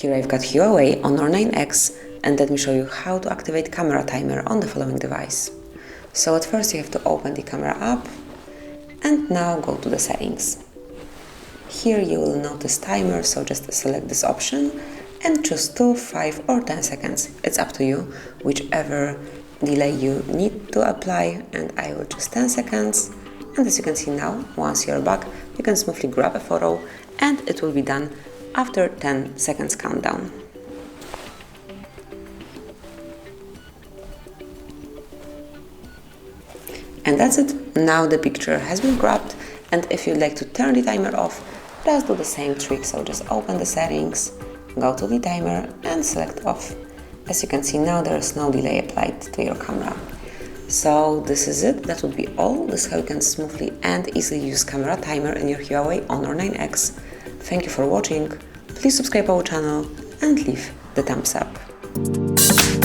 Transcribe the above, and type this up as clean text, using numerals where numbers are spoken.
Here I've got Huawei Honor 9X, and let me show you how to activate camera timer on the following device. So at first you have to open the camera app and now go to the settings. Here you will notice timer, so just select this option and choose 2, 5 or 10 seconds. It's up to you, whichever delay you need to apply, and I will choose 10 seconds. And as you can see now, once you're back, you can smoothly grab a photo and it will be done after 10 seconds countdown. And that's it. Now the picture has been grabbed, and if you'd like to turn the timer off, just do the same trick. So just open the settings, go to the timer and select off. As you can see now, there is no delay applied to your camera. So this is it. That would be all. This is how you can smoothly and easily use camera timer in your Huawei Honor 9X. Thank you for watching. Please subscribe our channel and leave the thumbs up.